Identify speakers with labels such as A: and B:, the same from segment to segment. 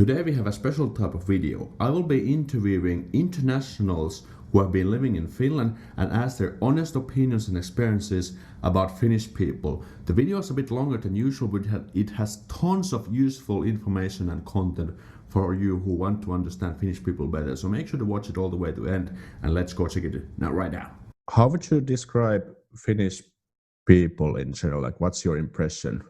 A: Today we have a special type of video. I will be interviewing internationals who have been living in Finland and ask their honest opinions and experiences about Finnish people. The video is a bit longer than usual, but it has tons of useful information and content for you who want to understand Finnish people better. So make sure to watch it all the way to the end, and let's go check it now right now. How would you describe Finnish people in general? Like, what's your impression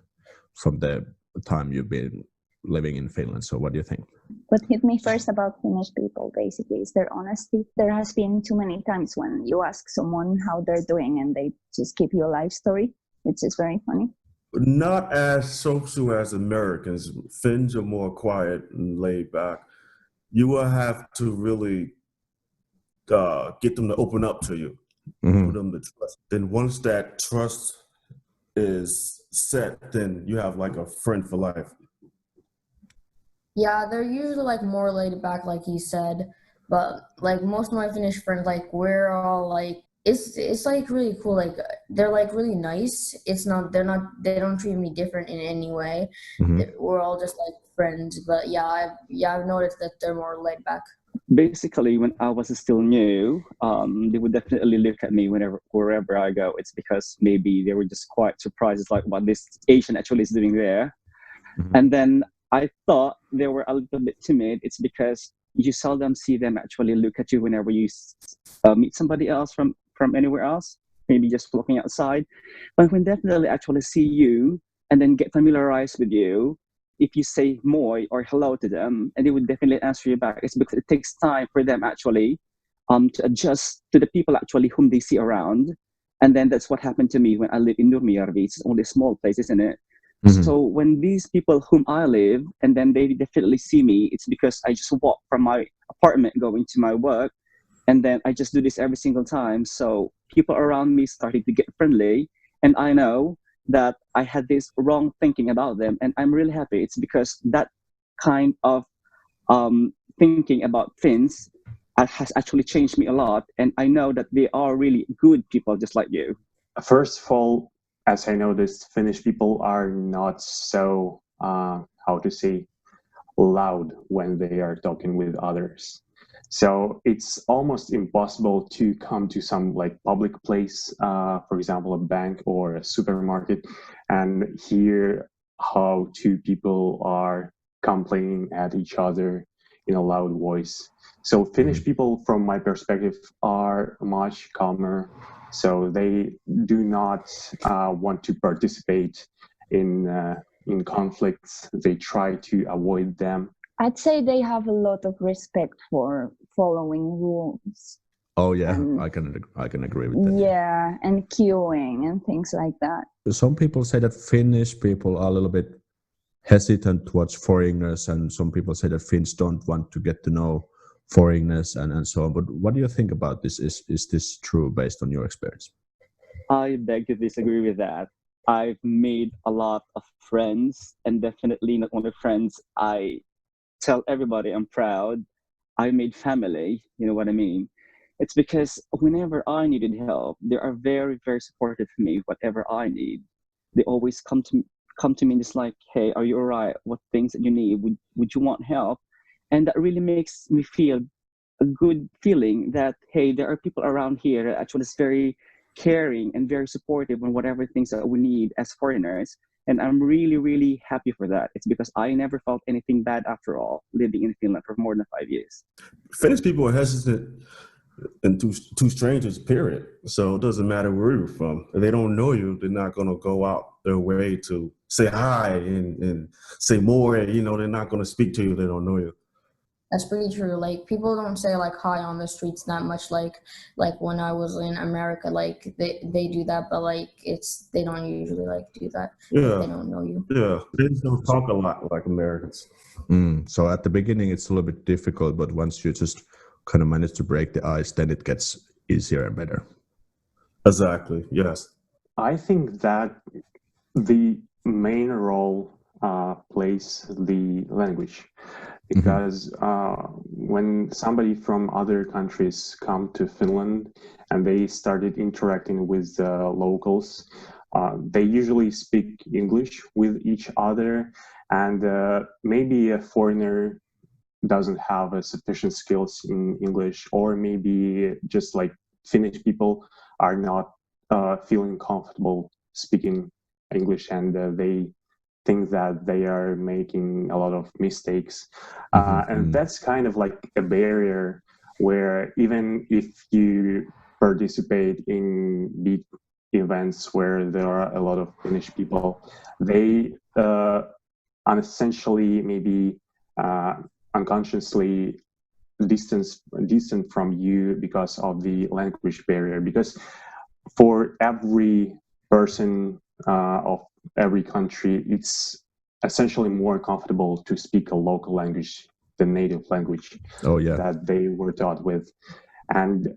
A: from the time you've been living in Finland? So what do you think?
B: What hit me first about Finnish people basically is their honesty. There has been too many times when you ask someone how they're doing and they just give you a life story, which is very funny.
C: Not as social as Americans. Finns are more quiet and laid back. You will have to really get them to open up to you, for them to trust. Then once that trust is set, then you have like a friend for life.
D: Yeah, they're usually like more laid back, like he said. But like most of my Finnish friends, like we're all like it's like really cool. Like they're like really nice. They don't treat me different in any way. We're all just like friends. But I've noticed that they're more laid back.
E: Basically, when I was still new, they would definitely look at me wherever I go. It's because maybe they were just quite surprised, like what this Asian actually is doing there. And then I thought they were a little bit timid. It's because you seldom see them actually look at you whenever you meet somebody else from anywhere else, maybe just walking outside. But when definitely actually see you and then get familiarized with you, if you say moi or hello to them, and they would definitely answer you back, it's because it takes time for them actually to adjust to the people actually whom they see around. And then that's what happened to me when I live in Nurmijärvi. It's only a small place, isn't it? So when these people whom I live, and then they definitely see me, it's because I just walk from my apartment going to my work, and then I just do this every single time. So people around me started to get friendly, and I know that I had this wrong thinking about them, and I'm really happy. It's because that kind of thinking about Finns has actually changed me a lot, and I know that they are really good people just like you.
F: First of all, as I noticed, Finnish people are not so, loud when they are talking with others. So it's almost impossible to come to some like public place, for example, a bank or a supermarket, and hear how two people are complaining at each other in a loud voice. So Finnish people, from my perspective, are much calmer. So they do not want to participate in conflicts. They try to avoid them.
B: I'd say they have a lot of respect for following rules.
A: Oh yeah, I can agree with that.
B: Yeah, and queuing and things like that.
A: Some people say that Finnish people are a little bit hesitant towards foreigners, and some people say that Finns don't want to get to know foreigners and so on. But what do you think about this? Is this true based on your experience?
E: I beg to disagree with that. I've made a lot of friends, and definitely not only friends. I tell everybody I'm proud. I made family, you know what I mean? It's because whenever I needed help, they are very, very supportive of me, whatever I need. They always come to me just like, hey, are you all right? What things that you need? Would you want help? And that really makes me feel a good feeling that, hey, there are people around here that actually is very caring and very supportive on whatever things that we need as foreigners. And I'm really, really happy for that. It's because I never felt anything bad after all, living in Finland for more than 5 years.
C: Finnish people are hesitant and to strangers, period. So it doesn't matter where you're from. If they don't know you, they're not going to go out their way to say hi and say more. You know, they're not going to speak to you if they don't know you.
D: That's pretty true. Like people don't say like hi on the streets that much. Like when I was in America, like they do that, but like they don't usually like do that.
C: Yeah,
D: they don't know you.
C: Yeah, they just don't talk a lot like Americans.
A: So at the beginning it's a little bit difficult, but once you just kind of manage to break the ice, then it gets easier and better.
C: Exactly. Yes.
F: I think that the main role plays the language. Because when somebody from other countries come to Finland and they started interacting with the locals, they usually speak English with each other, and maybe a foreigner doesn't have sufficient skills in English, or maybe just like Finnish people are not feeling comfortable speaking English, and they think that they are making a lot of mistakes. And that's kind of like a barrier where even if you participate in big events where there are a lot of Finnish people, they essentially maybe unconsciously distant from you because of the language barrier. Because for every person of every country, it's essentially more comfortable to speak a local language, the native language that they were taught with. And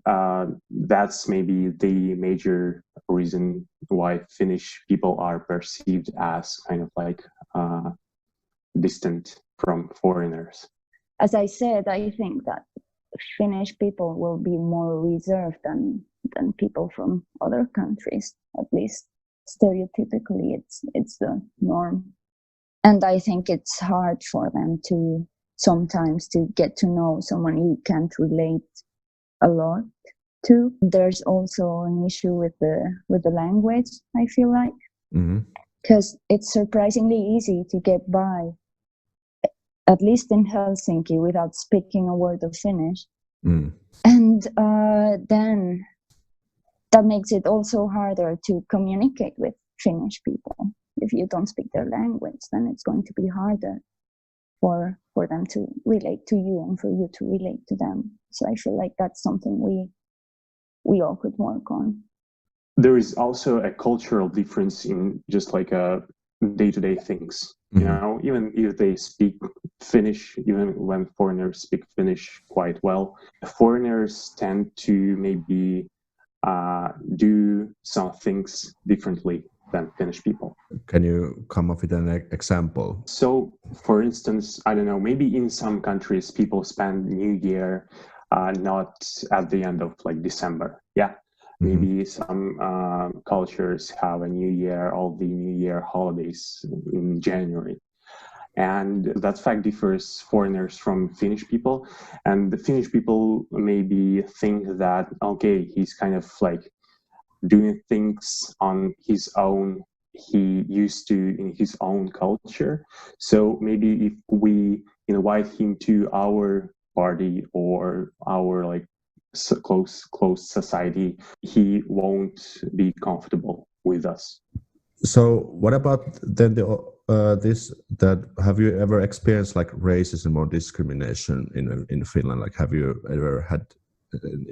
F: that's maybe the major reason why Finnish people are perceived as kind of like distant from foreigners.
B: As I said, I think that Finnish people will be more reserved than people from other countries. At least stereotypically, it's the norm. And I think it's hard for them to sometimes to get to know someone you can't relate a lot to. There's also an issue with the language, I feel like, because it's surprisingly easy to get by, at least in Helsinki, without speaking a word of Finnish. And then that makes it also harder to communicate with Finnish people. If you don't speak their language, then it's going to be harder for them to relate to you and for you to relate to them. So I feel like that's something we all could work on.
F: There is also a cultural difference in just like day-to-day things. You know, even if they speak Finnish, even when foreigners speak Finnish quite well, foreigners tend to maybe do some things differently than Finnish people.
A: Can you come up with an example?
F: So, for instance, I don't know, maybe in some countries people spend New Year not at the end of like December. Yeah. Maybe some cultures have a New Year, all the New Year holidays in January. And that fact differs foreigners from Finnish people. And the Finnish people maybe think that, okay, he's kind of like doing things on his own, he used to in his own culture. So maybe if we invite him to our party or our like close society, he won't be comfortable with us.
A: So what about then have you ever experienced like racism or discrimination in Finland? Like, have you ever had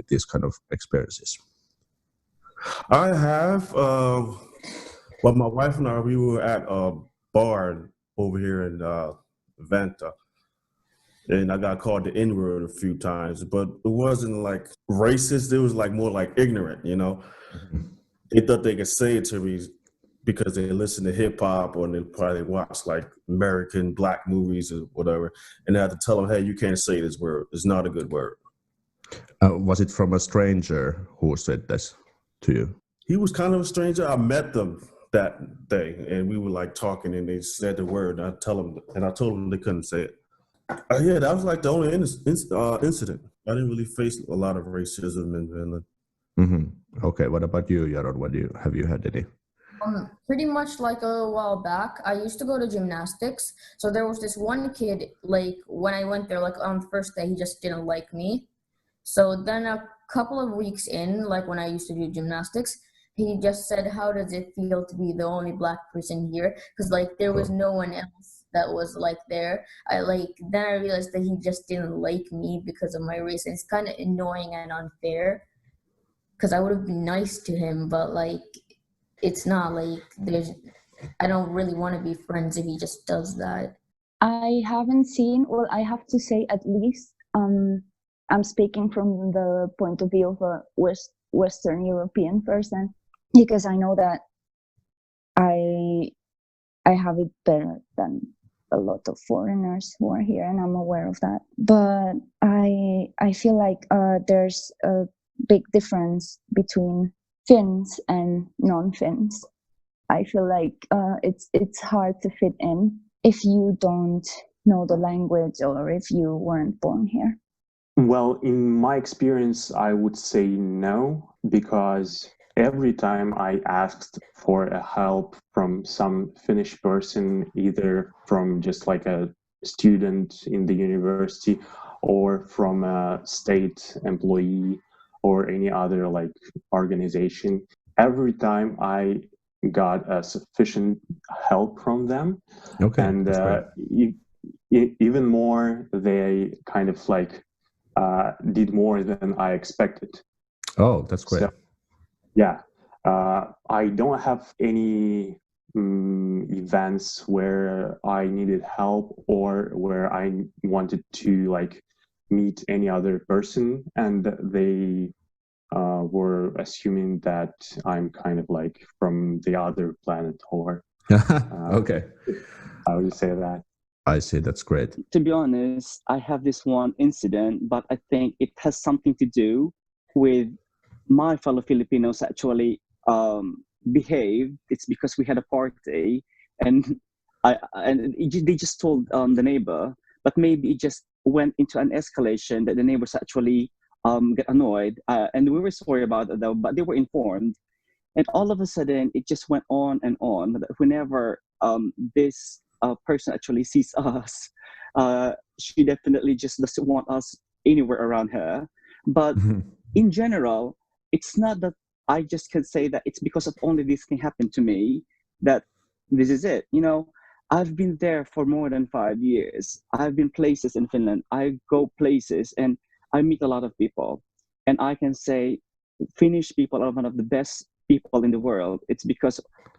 A: these kind of experiences?
C: I have. Well, my wife and I, we were at a bar over here in Venta, and I got called the N-word a few times, but it wasn't like racist. It was like more like ignorant, you know. They thought they could say it to me because they listen to hip hop or they probably watch like American black movies or whatever, and I had to tell them, hey, you can't say this word. It's not a good word.
A: Was it from a stranger who said this to you?
C: He was kind of a stranger. I met them that day, and we were like talking, and they said the word. And I told them they couldn't say it. Yeah, that was like the only incident. I didn't really face a lot of racism in Finland.
A: Okay, what about you, Jaron? Have you had any?
D: Pretty much like a while back, I used to go to gymnastics. So there was this one kid, like when I went there, like on the first day, he just didn't like me. So then a couple of weeks in, like when I used to do gymnastics, he just said, how does it feel to be the only black person here? Because like there was no one else that was like there. Then I realized that he just didn't like me because of my race. And it's kind of annoying and unfair because I would have been nice to him, but like it's not like I don't really want to be friends if he just does that.
B: I haven't seen, well, I have to say at least, I'm speaking from the point of view of a Western European person, because I know that I have it better than a lot of foreigners who are here, and I'm aware of that. But I feel like there's a big difference between Finns and non-Finns. I feel like it's hard to fit in if you don't know the language or if you weren't born here?
F: Well, in my experience, I would say no, because every time I asked for a help from some Finnish person, either from just like a student in the university or from a state employee or any other like organization, every time I got a sufficient help from them.
A: Okay,
F: And
A: that's great.
F: even more, they kind of like did more than I expected.
A: Oh, that's great.
F: So, yeah, I don't have any events where I needed help or where I wanted to like meet any other person, and they were assuming that I'm kind of like from the other planet, or
A: Okay,
F: I would say that.
A: I see. That's great.
E: To be honest, I have this one incident, but I think it has something to do with my fellow Filipinos actually behaved. It's because we had a party, and they just told the neighbor, but maybe it just went into an escalation that the neighbors actually get annoyed, and we were sorry about it though, but they were informed, and all of a sudden it just went on and on. Whenever this person actually sees us, she definitely just doesn't want us anywhere around her. But in general, it's not that I just can say that it's because of only this thing happened to me that this is it. You know, I've been there for more than 5 years. I've been places in Finland. I go places and I meet a lot of people. And I can say Finnish people are one of the best people in the world. It's because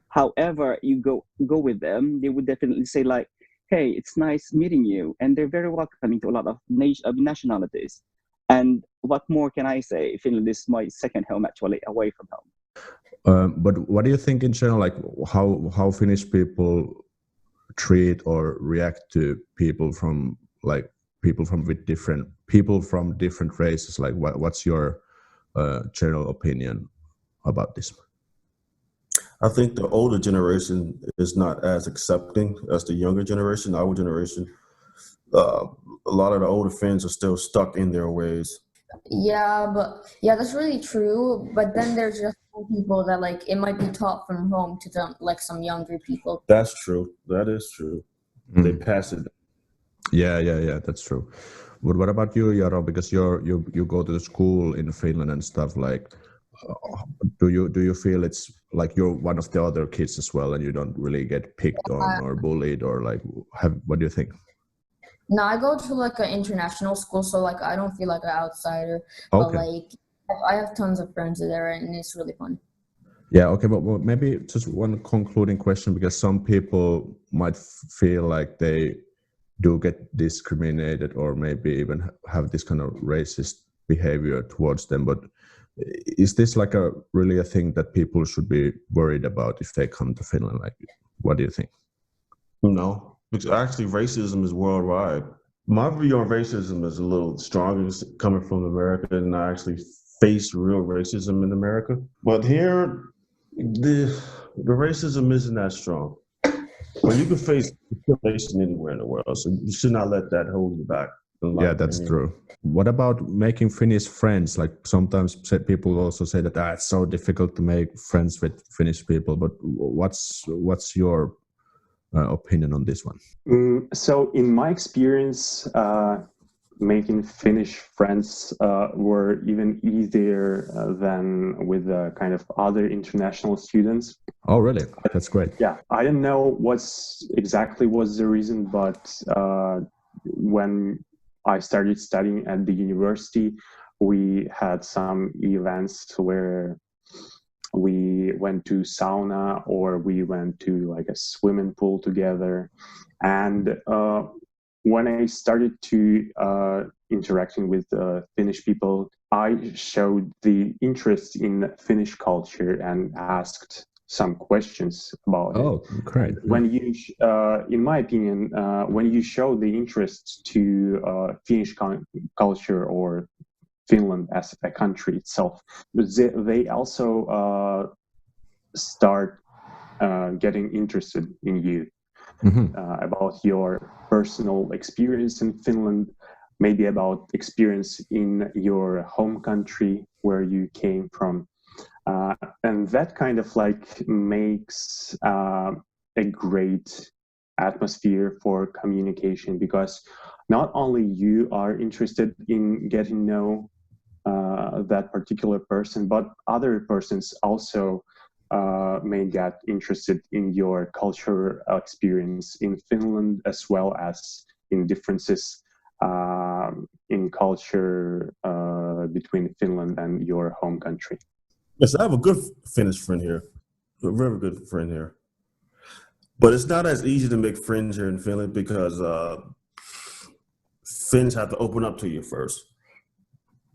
E: however you go with them, they would definitely say like, hey, it's nice meeting you. And they're very welcoming to a lot of nationalities. And what more can I say? Finland is my second home, actually, away from home.
A: But what do you think in general, like how Finnish people treat or react to people from different races? Like, what's your general opinion about this?
C: I think the older generation is not as accepting as the younger generation. Our generation, a lot of the older Finns are still stuck in their ways.
D: Yeah, that's really true. But then there's just some people that like it might be taught from home to them, like some younger people.
C: That's true. That is true. They pass it.
A: Yeah, that's true. But what about you, Jaro? Because you go to the school in Finland and stuff. Like, do you feel it's like you're one of the other kids as well, and you don't really get picked on or bullied, or like, what do you think?
D: No, I go to like an international school, so like I don't feel like an outsider.
A: Okay.
D: But like I have tons of friends there, and it's really fun.
A: Yeah, okay, but maybe just one concluding question, because some people might feel like they do get discriminated or maybe even have this kind of racist behavior towards them. But is this like really a thing that people should be worried about if they come to Finland? Like, what do you think?
C: No, because actually racism is worldwide. My view on racism is a little stronger coming from America, and I actually face real racism in America. But here, the racism isn't that strong. But you can face discrimination anywhere in the world, so you should not let that hold you back.
A: Yeah, that's true. What about making Finnish friends? Like sometimes people also say that it's so difficult to make friends with Finnish people. But what's your opinion on this one?
F: So in my experience, making Finnish friends were even easier than with kind of other international students.
A: Oh, really? That's great.
F: Yeah, I don't know exactly was the reason, but when I started studying at the university, we had some events where we went to sauna or we went to like a swimming pool together. And when I started to interacting with Finnish people, I showed the interest in Finnish culture and asked some questions about it.
A: Oh, great.
F: When you, in my opinion, when you show the interest to Finnish culture or Finland as a country itself, they also start getting interested in you. about your personal experience in Finland, maybe about experience in your home country where you came from. And that kind of like makes a great atmosphere for communication, because not only you are interested in getting to know that particular person, but other persons also may get interested in your cultural experience in Finland, as well as in differences in culture between Finland and your home country.
C: Yes, I have a good Finnish friend here, a very good friend here. But it's not as easy to make friends here in Finland because Finns have to open up to you first.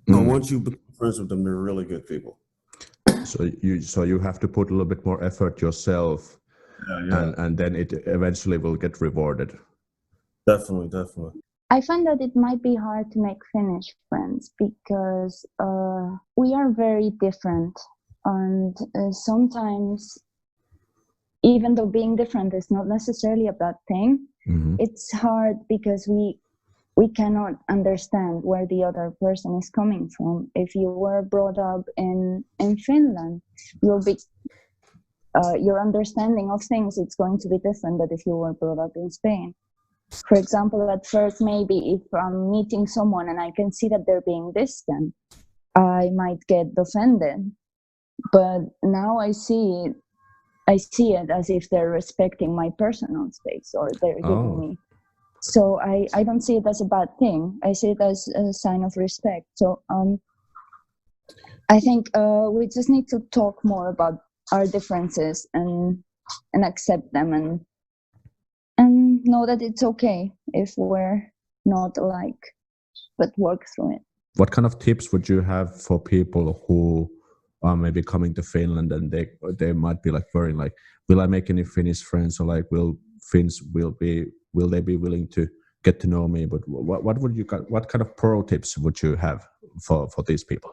C: But once you become friends with them, they're really good people.
A: So you have to put a little bit more effort yourself, and then it eventually will get rewarded.
C: Definitely.
B: I find that it might be hard to make Finnish friends because we are very different, and sometimes, even though being different is not necessarily a bad thing, it's hard because we cannot understand where the other person is coming from. If you were brought up in Finland, you'll be your understanding of things, it's going to be different than if you were brought up in Spain. For example, at first, maybe if I'm meeting someone and I can see that they're being distant, I might get offended. But now I see it as if they're respecting my personal space, or they're giving me. So I don't see it as a bad thing. I see it as a sign of respect. So I think we just need to talk more about our differences and accept them and know that it's okay if we're not alike, but work through it.
A: What kind of tips would you have for people who are maybe coming to Finland and they might be like worrying, like, will I make any Finnish friends, or like, will they be willing to get to know me? But what kind of pro tips would you have for these people?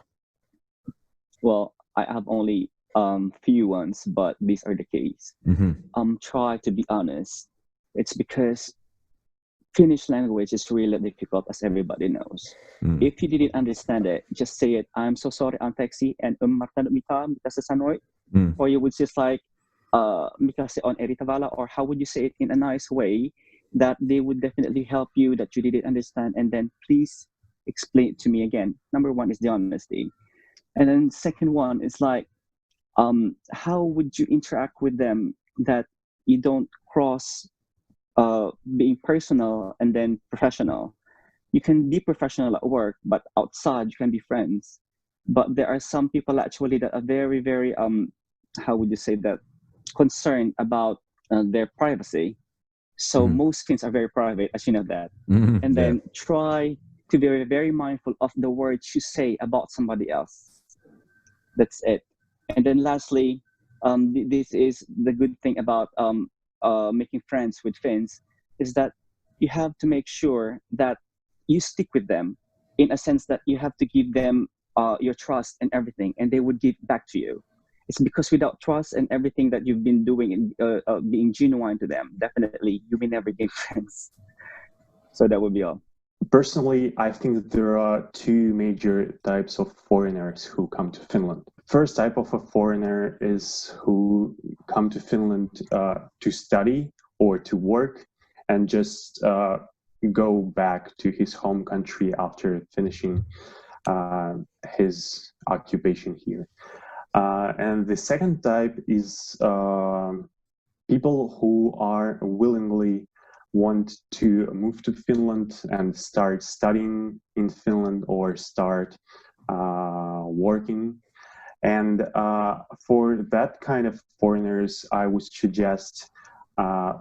E: Well, I have only few ones, but these are the case. Try to be honest. It's because Finnish language is really difficult, as everybody knows. If you didn't understand it, just say it. I'm so sorry, Aleksi, and mitä sä sanoit? Or you would just like, mikä se on eri tavalla, or how would you say it in a nice way that they would definitely help you, that you didn't understand, and then please explain it to me again. Number one is the honesty. And then second one is like, how would you interact with them that you don't cross being personal and then professional? You can be professional at work, but outside you can be friends. But there are some people actually that are very, very, how would you say that, concerned about their privacy. So most Finns are very private, as you know that. And then try to be very, very mindful of the words you say about somebody else. That's it. And then lastly, this is the good thing about making friends with Finns, is that you have to make sure that you stick with them, in a sense that you have to give them your trust and everything, and they would give back to you. It's because without trust and everything that you've been doing and being genuine to them, definitely you may never gain friends. So that would be all.
F: Personally, I think that there are two major types of foreigners who come to Finland. First type of a foreigner is who come to Finland to study or to work and just go back to his home country after finishing his occupation here. And the second type is people who are willingly want to move to Finland and start studying in Finland or start working. And for that kind of foreigners, I would suggest,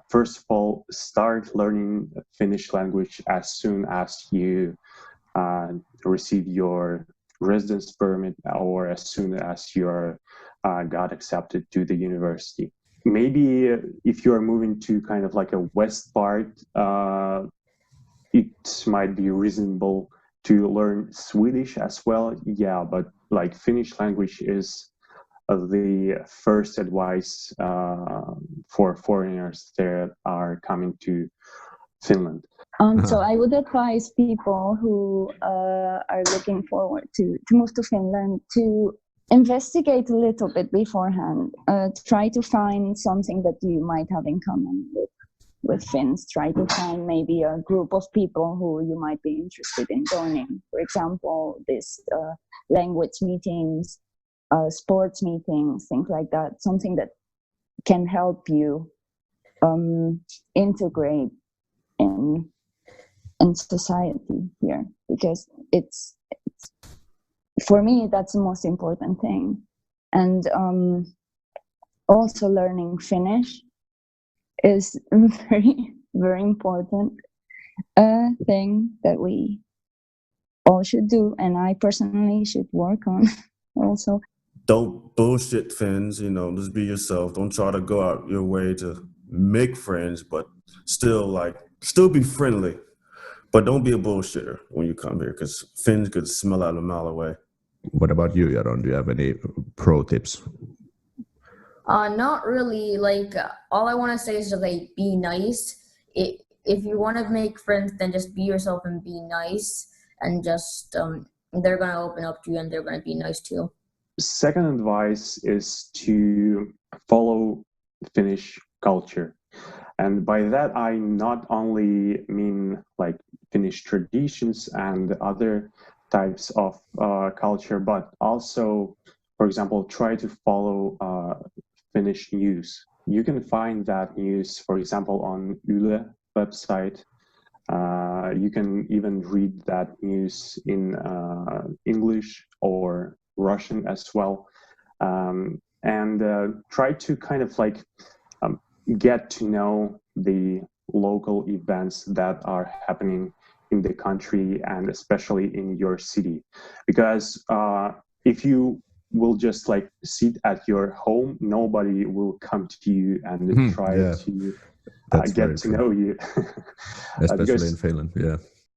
F: first of all, start learning Finnish language as soon as you receive your residence permit, or as soon as you're got accepted to the university. Maybe if you're moving to kind of like a west part, it might be reasonable to learn Swedish as well. Yeah, but like Finnish language is the first advice for foreigners that are coming to Finland?
B: So I would advise people who are looking forward to move to Finland to investigate a little bit beforehand. Try to find something that you might have in common with Finns. Try to find maybe a group of people who you might be interested in joining. For example, this language meetings, sports meetings, things like that. Something that can help you integrate in society here, because it's for me that's the most important thing. And also learning Finnish is a very, very important thing that we all should do, and I personally should work on also.
C: Don't bullshit Finns, just be yourself. Don't try to go out your way to make friends, but still be friendly. But don't be a bullshitter when you come here, because Finns could smell out a mile away.
A: What about you, Jaron? Do you have any pro tips?
D: Not really. Like, all I want to say is just like be nice. If you want to make friends, then just be yourself and be nice, and just they're gonna open up to you and they're gonna be nice too.
F: Second advice is to follow Finnish culture. And by that, I not only mean like Finnish traditions and other types of culture, but also, for example, try to follow Finnish news. You can find that news, for example, on YLE website. You can even read that news in English or Russian as well. And try to kind of like get to know the local events that are happening in the country and especially in your city. Because if you will just like sit at your home, nobody will come to you and try to get to know you.
A: Especially in Finland, yeah.